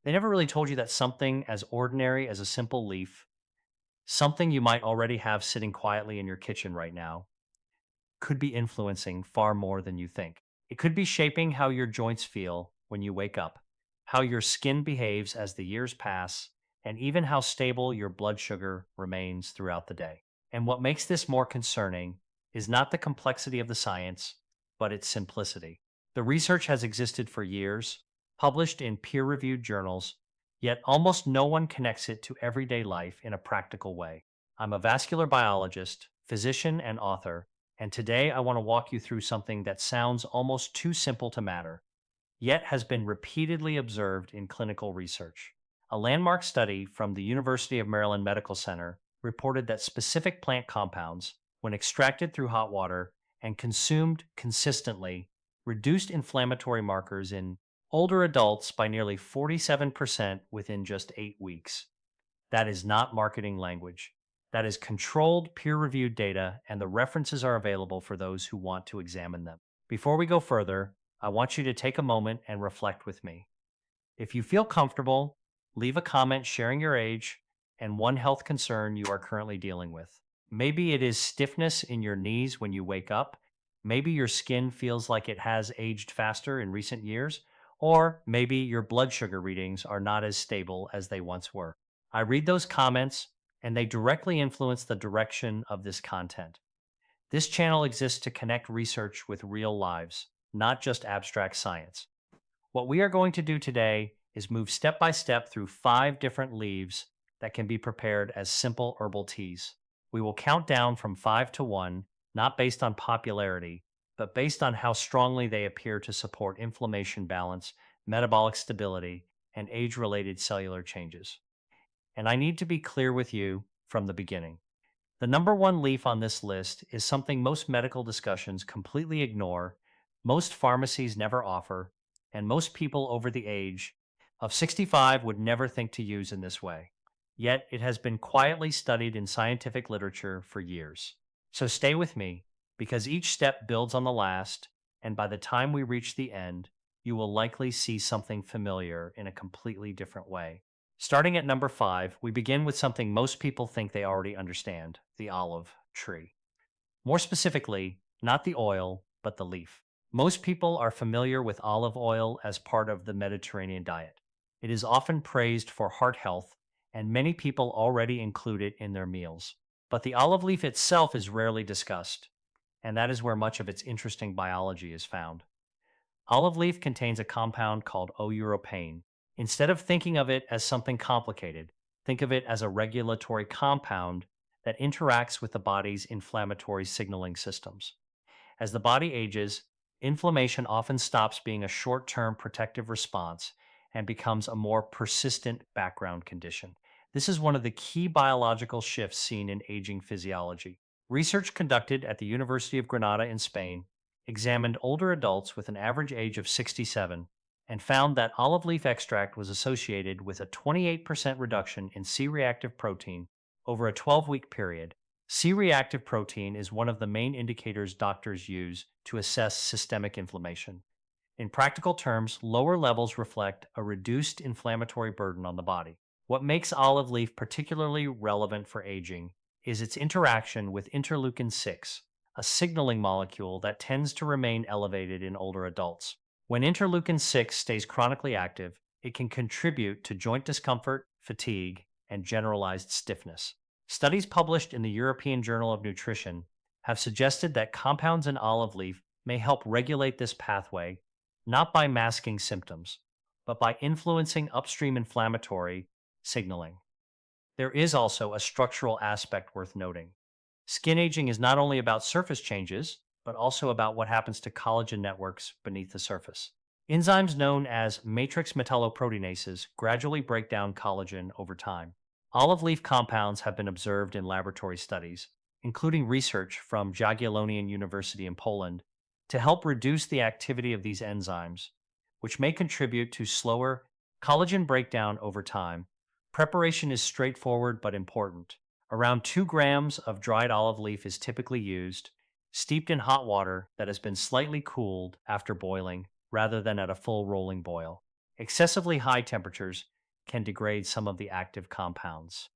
They never really told you that something as ordinary as a simple leaf, something you might already have sitting quietly in your kitchen right now, could be influencing far more than you think. It could be shaping how your joints feel when you wake up, how your skin behaves as the years pass, and even how stable your blood sugar remains throughout the day. And what makes this more concerning is not the complexity of the science, but its simplicity. The research has existed for years, published in peer reviewed journals, yet almost no one connects it to everyday life in a practical way. I'm a vascular biologist, physician, and author, and today I want to walk you through something that sounds almost too simple to matter, yet has been repeatedly observed in clinical research. A landmark study from the University of Maryland Medical Center reported that specific plant compounds, when extracted through hot water and consumed consistently, reduced inflammatory markers in older adults by nearly 47% within just 8 weeks. That is not marketing language. That is controlled, peer reviewed data, and the references are available for those who want to examine them. Before we go further, I want you to take a moment and reflect with me. If you feel comfortable, leave a comment sharing your age and one health concern you are currently dealing with. Maybe it is stiffness in your knees when you wake up. Maybe your skin feels like it has aged faster in recent years. Or maybe your blood sugar readings are not as stable as they once were. I read those comments and they directly influence the direction of this content. This channel exists to connect research with real lives, not just abstract science. What we are going to do today is move step by step through 5 different leaves that can be prepared as simple herbal teas. We will count down from 5 to 1, not based on popularity, but based on how strongly they appear to support inflammation balance, metabolic stability, and age related cellular changes. And I need to be clear with you from the beginning. The number one leaf on this list is something most medical discussions completely ignore, most pharmacies never offer, and most people over the age of 65 would never think to use in this way. Yet it has been quietly studied in scientific literature for years. So stay with me, because each step builds on the last, and by the time we reach the end, you will likely see something familiar in a completely different way. Starting at number 5, we begin with something most people think they already understand: the olive tree. More specifically, not the oil, but the leaf. Most people are familiar with olive oil as part of the Mediterranean diet. It is often praised for heart health, and many people already include it in their meals. But the olive leaf itself is rarely discussed, and that is where much of its interesting biology is found. Olive leaf contains a compound called O-europane. Instead of thinking of it as something complicated, think of it as a regulatory compound that interacts with the body's inflammatory signaling systems. As the body ages, inflammation often stops being a short term protective response and becomes a more persistent background condition. This is one of the key biological shifts seen in aging physiology. Research conducted at the University of Granada in Spain examined older adults with an average age of 67 and found that olive leaf extract was associated with a 28% reduction in C reactive protein over a 12-week period. C reactive protein is one of the main indicators doctors use to assess systemic inflammation. In practical terms, lower levels reflect a reduced inflammatory burden on the body. What makes olive leaf particularly relevant for aging is its interaction with interleukin 6, a signaling molecule that tends to remain elevated in older adults. When interleukin 6 stays chronically active, it can contribute to joint discomfort, fatigue, and generalized stiffness. Studies published in the European Journal of Nutrition have suggested that compounds in olive leaf may help regulate this pathway, not by masking symptoms, but by influencing upstream inflammatory signaling. There is also a structural aspect worth noting. Skin aging is not only about surface changes, but also about what happens to collagen networks beneath the surface. Enzymes known as matrix metalloproteinases gradually break down collagen over time. Olive leaf compounds have been observed in laboratory studies, including research from Jagiellonian University in Poland, to help reduce the activity of these enzymes, which may contribute to slower collagen breakdown over time. Preparation is straightforward but important. Around 2 grams of dried olive leaf is typically used, steeped in hot water that has been slightly cooled after boiling rather than at a full rolling boil. Excessively high temperatures can degrade some of the active compounds.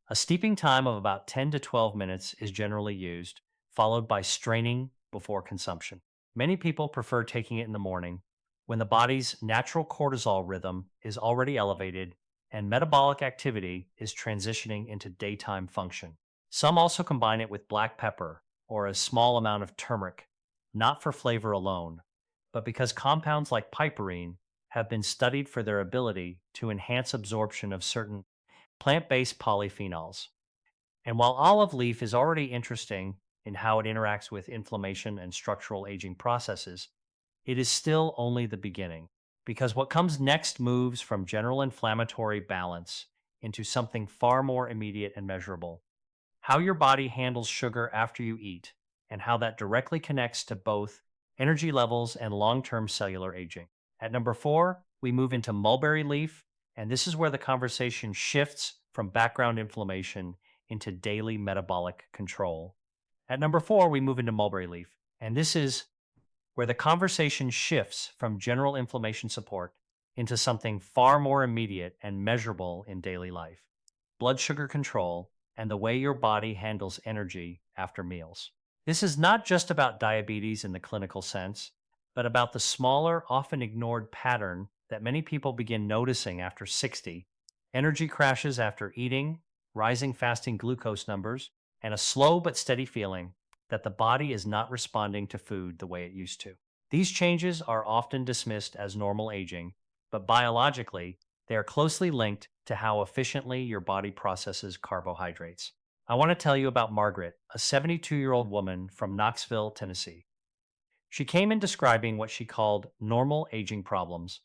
A steeping time of about 10 to 12 minutes is generally used, followed by straining before consumption. Many people prefer taking it in the morning when the body's natural cortisol rhythm is already elevated and metabolic activity is transitioning into daytime function. Some also combine it with black pepper or a small amount of turmeric, not for flavor alone, but because compounds like piperine have been studied for their ability to enhance absorption of certain plant based polyphenols. And while olive leaf is already interesting in how it interacts with inflammation and structural aging processes, it is still only the beginning. Because what comes next moves from general inflammatory balance into something far more immediate and measurable: how your body handles sugar after you eat, and how that directly connects to both energy levels and long term cellular aging. At number four, we move into mulberry leaf, and this is where the conversation shifts from background inflammation into daily metabolic control. At number four, we move into mulberry leaf, and this is where the conversation shifts from general inflammation support into something far more immediate and measurable in daily life: blood sugar control and the way your body handles energy after meals. This is not just about diabetes in the clinical sense, but about the smaller, often ignored pattern that many people begin noticing after 60: energy crashes after eating, rising fasting glucose numbers, and a slow but steady feeling that the body is not responding to food the way it used to. These changes are often dismissed as normal aging, but biologically, they are closely linked to how efficiently your body processes carbohydrates. I want to tell you about Margaret, a 72-year-old woman from Knoxville, Tennessee. She came in describing what she called normal aging problems,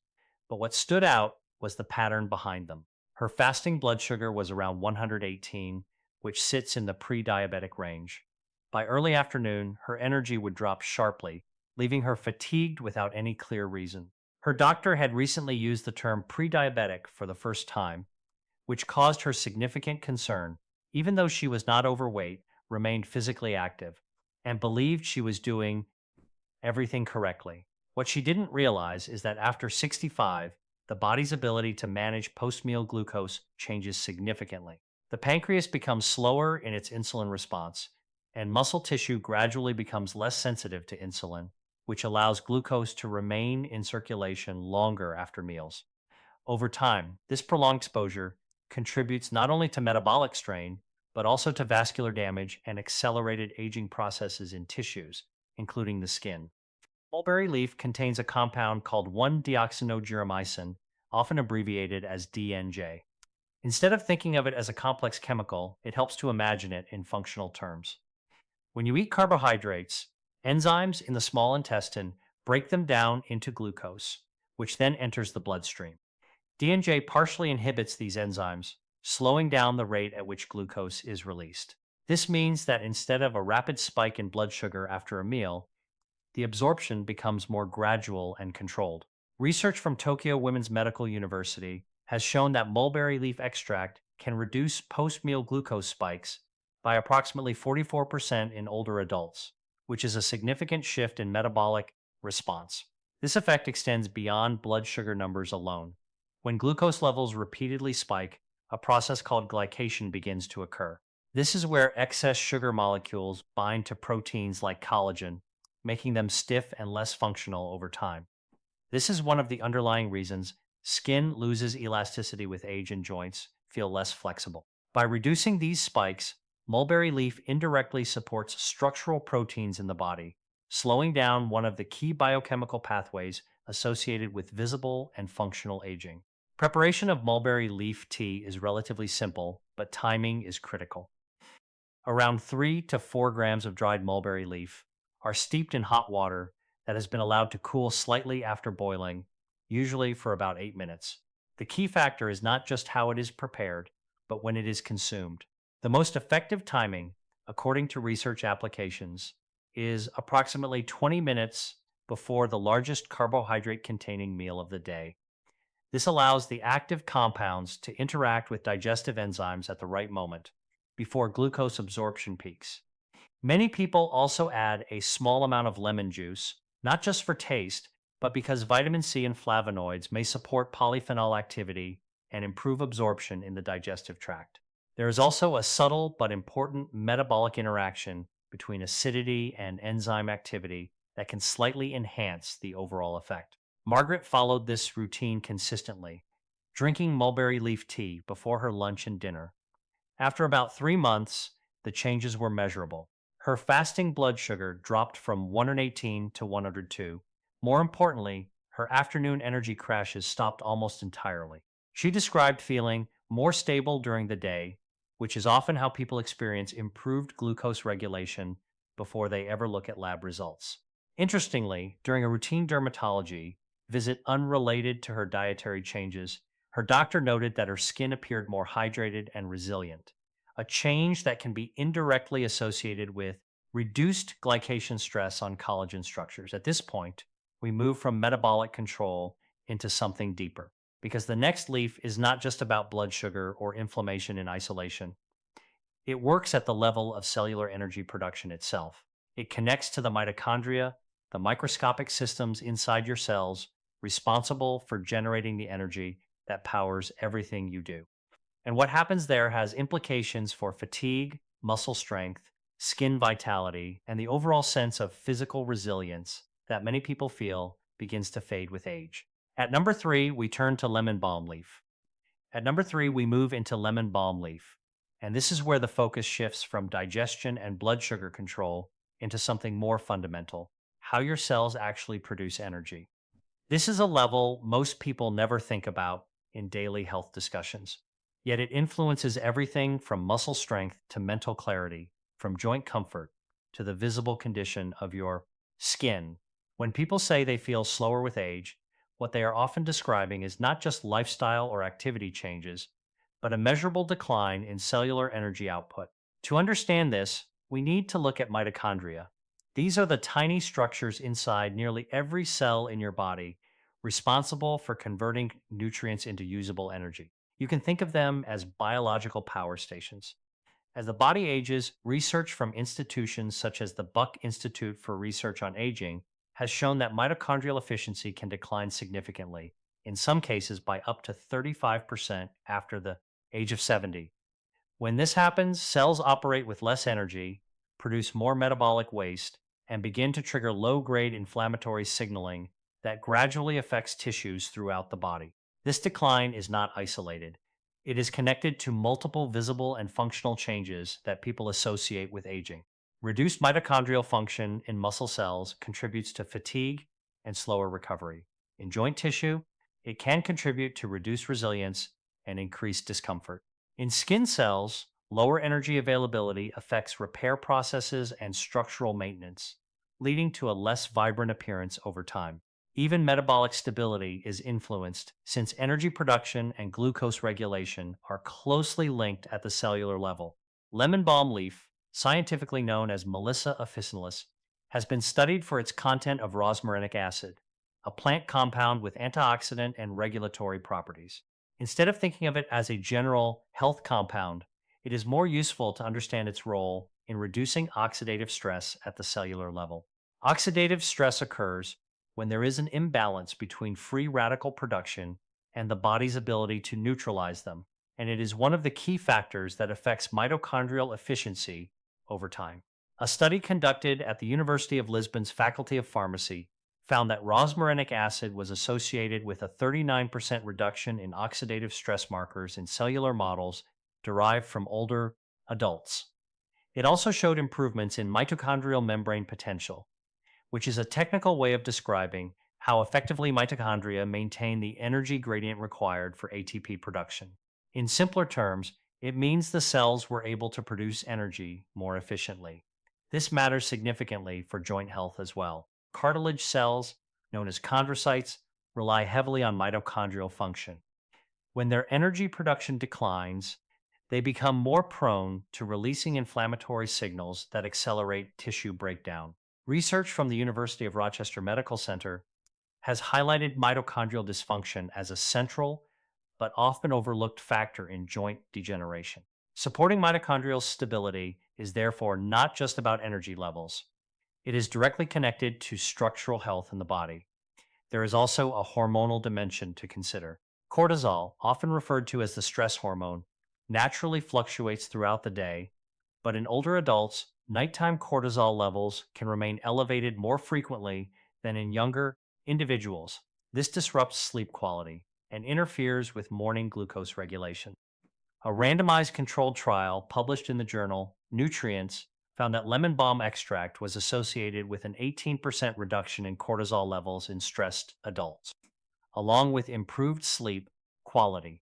but what stood out was the pattern behind them. Her fasting blood sugar was around 118, which sits in the pre diabetic range. By early afternoon, her energy would drop sharply, leaving her fatigued without any clear reason. Her doctor had recently used the term pre diabetic for the first time, which caused her significant concern. Even though she was not overweight, remained physically active, and believed she was doing everything correctly. What she didn't realize is that after 65, the body's ability to manage post meal glucose changes significantly. The pancreas becomes slower in its insulin response, and muscle tissue gradually becomes less sensitive to insulin, which allows glucose to remain in circulation longer after meals. Over time, this prolonged exposure contributes not only to metabolic strain, but also to vascular damage and accelerated aging processes in tissues, including the skin. Mulberry leaf contains a compound called 1-deoxynitromycin, often abbreviated as DNJ. Instead of thinking of it as a complex chemical, it helps to imagine it in functional terms. When you eat carbohydrates, enzymes in the small intestine break them down into glucose, which then enters the bloodstream. DNJ partially inhibits these enzymes, slowing down the rate at which glucose is released. This means that instead of a rapid spike in blood sugar after a meal, the absorption becomes more gradual and controlled. Research from Tokyo Women's Medical University has shown that mulberry leaf extract can reduce post meal glucose spikes by approximately 44% in older adults, which is a significant shift in metabolic response. This effect extends beyond blood sugar numbers alone. When glucose levels repeatedly spike, a process called glycation begins to occur. This is where excess sugar molecules bind to proteins like collagen, making them stiff and less functional over time. This is one of the underlying reasons skin loses elasticity with age and joints feel less flexible. By reducing these spikes, mulberry leaf indirectly supports structural proteins in the body, slowing down one of the key biochemical pathways associated with visible and functional aging. Preparation of mulberry leaf tea is relatively simple, but timing is critical. Around 3 to 4 grams of dried mulberry leaf are steeped in hot water that has been allowed to cool slightly after boiling, usually for about 8 minutes. The key factor is not just how it is prepared, but when it is consumed. The most effective timing, according to research applications, is approximately 20 minutes before the largest carbohydrate containing meal of the day. This allows the active compounds to interact with digestive enzymes at the right moment, before glucose absorption peaks. Many people also add a small amount of lemon juice, not just for taste, but because vitamin C and flavonoids may support polyphenol activity and improve absorption in the digestive tract. There is also a subtle but important metabolic interaction between acidity and enzyme activity that can slightly enhance the overall effect. Margaret followed this routine consistently, drinking mulberry leaf tea before her lunch and dinner. After about 3 months, the changes were measurable. Her fasting blood sugar dropped from 118 to 102. More importantly, her afternoon energy crashes stopped almost entirely. She described feeling more stable during the day, which is often how people experience improved glucose regulation before they ever look at lab results. Interestingly, during a routine dermatology visit unrelated to her dietary changes, her doctor noted that her skin appeared more hydrated and resilient, a change that can be indirectly associated with reduced glycation stress on collagen structures. At this point, we move from metabolic control into something deeper, because the next leaf is not just about blood sugar or inflammation in isolation. It works at the level of cellular energy production itself. It connects to the mitochondria, the microscopic systems inside your cells responsible for generating the energy that powers everything you do. And what happens there has implications for fatigue, muscle strength, skin vitality, and the overall sense of physical resilience that many people feel begins to fade with age. At number three, we turn to lemon balm leaf. At number three, we move into lemon balm leaf. And this is where the focus shifts from digestion and blood sugar control into something more fundamental: how your cells actually produce energy. This is a level most people never think about in daily health discussions. Yet it influences everything from muscle strength to mental clarity, from joint comfort to the visible condition of your skin. When people say they feel slower with age, what they are often describing is not just lifestyle or activity changes, but a measurable decline in cellular energy output. To understand this, we need to look at mitochondria. These are the tiny structures inside nearly every cell in your body responsible for converting nutrients into usable energy. You can think of them as biological power stations. As the body ages, research from institutions such as the Buck Institute for Research on Aging has shown that mitochondrial efficiency can decline significantly, in some cases by up to 35% after the age of 70. When this happens, cells operate with less energy, produce more metabolic waste, and begin to trigger low-grade inflammatory signaling that gradually affects tissues throughout the body. This decline is not isolated. It is connected to multiple visible and functional changes that people associate with aging. Reduced mitochondrial function in muscle cells contributes to fatigue and slower recovery. In joint tissue, it can contribute to reduced resilience and increased discomfort. In skin cells, lower energy availability affects repair processes and structural maintenance, leading to a less vibrant appearance over time. Even metabolic stability is influenced, since energy production and glucose regulation are closely linked at the cellular level. Lemon balm leaf, scientifically known as Melissa officinalis, has been studied for its content of rosmarinic acid, a plant compound with antioxidant and regulatory properties. Instead of thinking of it as a general health compound, it is more useful to understand its role in reducing oxidative stress at the cellular level. Oxidative stress occurs when there is an imbalance between free radical production and the body's ability to neutralize them, and it is one of the key factors that affects mitochondrial efficiency over time. A study conducted at the University of Lisbon's Faculty of Pharmacy found that rosmarinic acid was associated with a 39% reduction in oxidative stress markers in cellular models derived from older adults. It also showed improvements in mitochondrial membrane potential, which is a technical way of describing how effectively mitochondria maintain the energy gradient required for ATP production. In simpler terms, it means the cells were able to produce energy more efficiently. This matters significantly for joint health as well. Cartilage cells, known as chondrocytes, rely heavily on mitochondrial function. When their energy production declines, they become more prone to releasing inflammatory signals that accelerate tissue breakdown. Research from the University of Rochester Medical Center has highlighted mitochondrial dysfunction as a central but often overlooked factor in joint degeneration. Supporting mitochondrial stability is therefore not just about energy levels. It is directly connected to structural health in the body. There is also a hormonal dimension to consider. Cortisol, often referred to as the stress hormone, naturally fluctuates throughout the day, but in older adults, nighttime cortisol levels can remain elevated more frequently than in younger individuals. This disrupts sleep quality and interferes with morning glucose regulation. A randomized controlled trial published in the journal Nutrients found that lemon balm extract was associated with an 18% reduction in cortisol levels in stressed adults, along with improved sleep quality.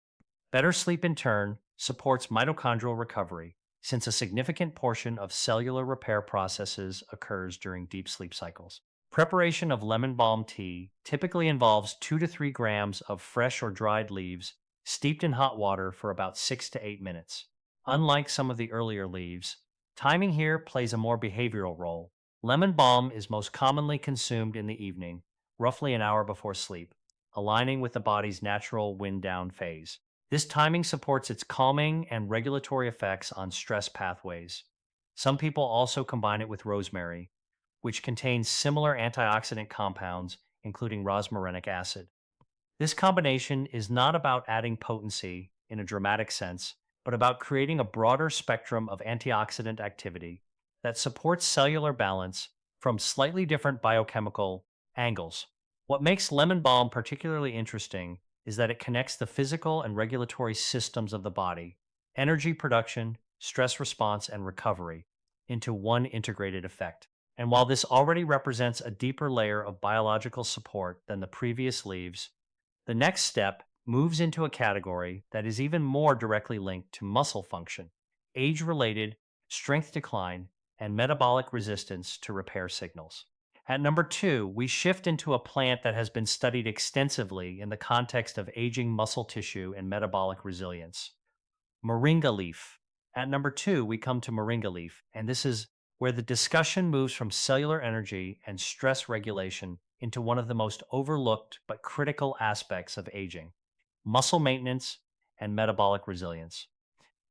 Better sleep, in turn, supports mitochondrial recovery, since a significant portion of cellular repair processes occurs during deep sleep cycles. Preparation of lemon balm tea typically involves 2 to 3 grams of fresh or dried leaves steeped in hot water for about 6 to 8 minutes. Unlike some of the earlier leaves, timing here plays a more behavioral role. Lemon balm is most commonly consumed in the evening, roughly an hour before sleep, aligning with the body's natural wind down phase. This timing supports its calming and regulatory effects on stress pathways. Some people also combine it with rosemary, which contains similar antioxidant compounds, including rosmarinic acid. This combination is not about adding potency in a dramatic sense, but about creating a broader spectrum of antioxidant activity that supports cellular balance from slightly different biochemical angles. What makes lemon balm particularly interesting is that it connects the physical and regulatory systems of the body, energy production, stress response, and recovery, into one integrated effect. And while this already represents a deeper layer of biological support than the previous leaves, the next step moves into a category that is even more directly linked to muscle function, age related strength decline, and metabolic resistance to repair signals. At number 2, we shift into a plant that has been studied extensively in the context of aging muscle tissue and metabolic resilience: Moringa leaf. At number 2, we come to Moringa leaf, and this is where the discussion moves from cellular energy and stress regulation into one of the most overlooked but critical aspects of aging: muscle maintenance and metabolic resilience.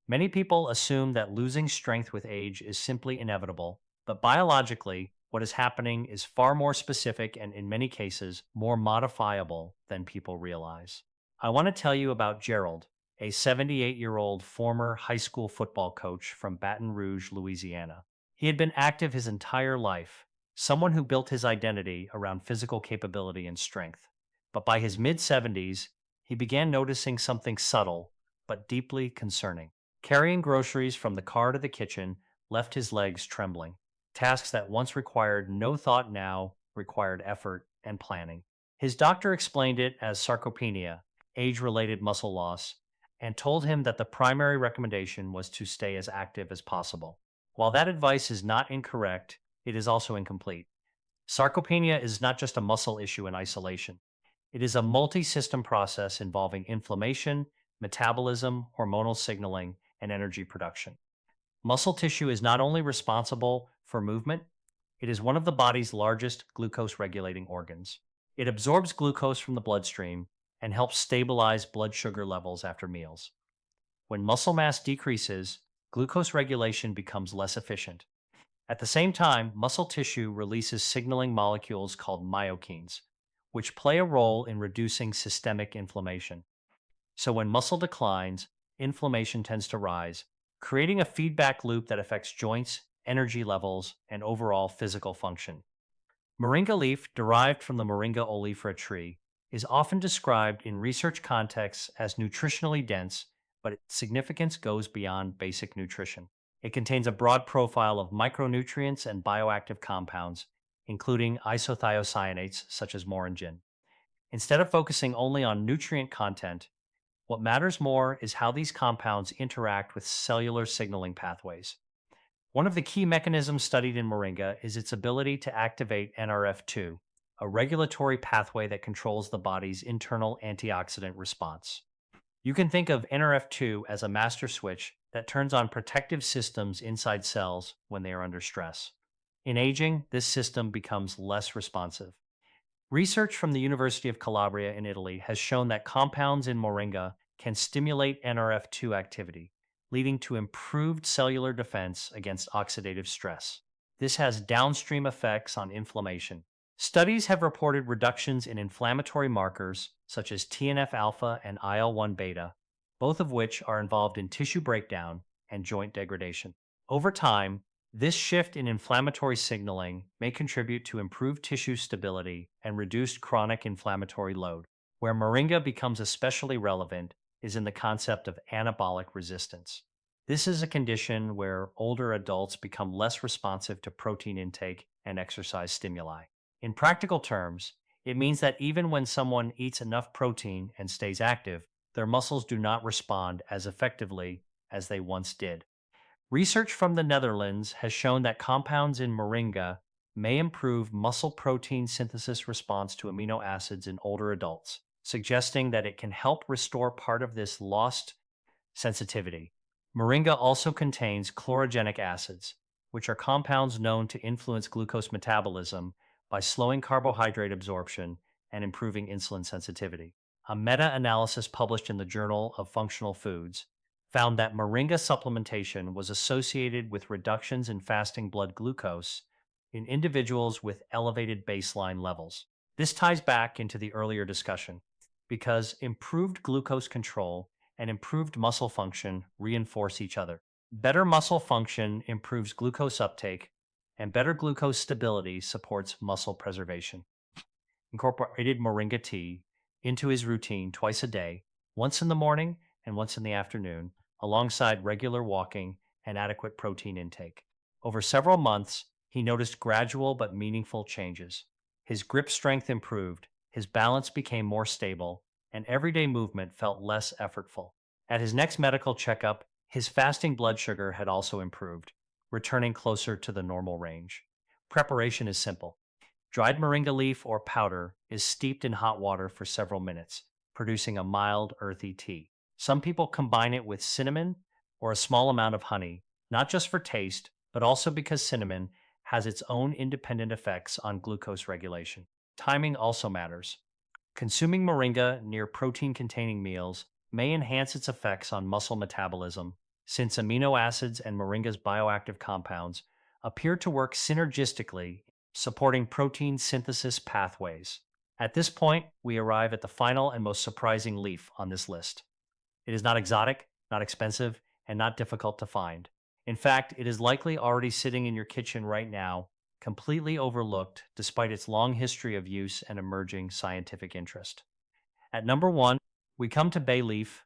Many people assume that losing strength with age is simply inevitable, but biologically, what is happening is far more specific and, in many cases, more modifiable than people realize. I want to tell you about Gerald, a 78-year-old former high school football coach from Baton Rouge, Louisiana. He had been active his entire life, someone who built his identity around physical capability and strength. But by his mid 70s, he began noticing something subtle but deeply concerning. Carrying groceries from the car to the kitchen left his legs trembling. Tasks that once required no thought now required effort and planning. His doctor explained it as sarcopenia, age related muscle loss, and told him that the primary recommendation was to stay as active as possible. While that advice is not incorrect, it is also incomplete. Sarcopenia is not just a muscle issue in isolation. It is a multi system process involving inflammation, metabolism, hormonal signaling, and energy production. Muscle tissue is not only responsible for movement, it is one of the body's largest glucose regulating organs. It absorbs glucose from the bloodstream and helps stabilize blood sugar levels after meals. When muscle mass decreases, glucose regulation becomes less efficient. At the same time, muscle tissue releases signaling molecules called myokines, which play a role in reducing systemic inflammation. So when muscle declines, inflammation tends to rise, creating a feedback loop that affects joints, energy levels, and overall physical function. Moringa leaf, derived from the Moringa oleifera tree, is often described in research contexts as nutritionally dense, but its significance goes beyond basic nutrition. It contains a broad profile of micronutrients and bioactive compounds, including isothiocyanates such as moringin. Instead of focusing only on nutrient content, what matters more is how these compounds interact with cellular signaling pathways. One of the key mechanisms studied in Moringa is its ability to activate NRF2, a regulatory pathway that controls the body's internal antioxidant response. You can think of NRF2 as a master switch that turns on protective systems inside cells when they are under stress. In aging, this system becomes less responsive. Research from the University of Calabria in Italy has shown that compounds in moringa can stimulate NRF2 activity, leading to improved cellular defense against oxidative stress. This has downstream effects on inflammation, Studies have reported reductions in inflammatory markers such as TNF alpha and IL 1 beta, both of which are involved in tissue breakdown and joint degradation. Over time, this shift in inflammatory signaling may contribute to improved tissue stability and reduced chronic inflammatory load. Where Moringa becomes especially relevant is in the concept of anabolic resistance. This is a condition where older adults become less responsive to protein intake and exercise stimuli. In practical terms, it means that even when someone eats enough protein and stays active, their muscles do not respond as effectively as they once did. Research from the Netherlands has shown that compounds in moringa may improve muscle protein synthesis response to amino acids in older adults, suggesting that it can help restore part of this lost sensitivity. Moringa also contains chlorogenic acids, which are compounds known to influence glucose metabolism by slowing carbohydrate absorption and improving insulin sensitivity. A meta analysis published in the Journal of Functional Foods found that moringa supplementation was associated with reductions in fasting blood glucose in individuals with elevated baseline levels. This ties back into the earlier discussion because improved glucose control and improved muscle function reinforce each other. Better muscle function improves glucose uptake, and better glucose stability supports muscle preservation. Incorporated moringa tea into his routine twice a day, once in the morning and once in the afternoon, alongside regular walking and adequate protein intake. Over several months, he noticed gradual but meaningful changes. His grip strength improved, his balance became more stable, and everyday movement felt less effortful. At his next medical checkup, his fasting blood sugar had also improved, returning closer to the normal range. Preparation is simple. Dried moringa leaf or powder is steeped in hot water for several minutes, producing a mild, earthy tea. Some people combine it with cinnamon or a small amount of honey, not just for taste, but also because cinnamon has its own independent effects on glucose regulation. Timing also matters. Consuming moringa near protein containing meals may enhance its effects on muscle metabolism, since amino acids and moringa's bioactive compounds appear to work synergistically, supporting protein synthesis pathways. At this point, we arrive at the final and most surprising leaf on this list. It is not exotic, not expensive, and not difficult to find. In fact, it is likely already sitting in your kitchen right now, completely overlooked despite its long history of use and emerging scientific interest. At number one, we come to bay leaf,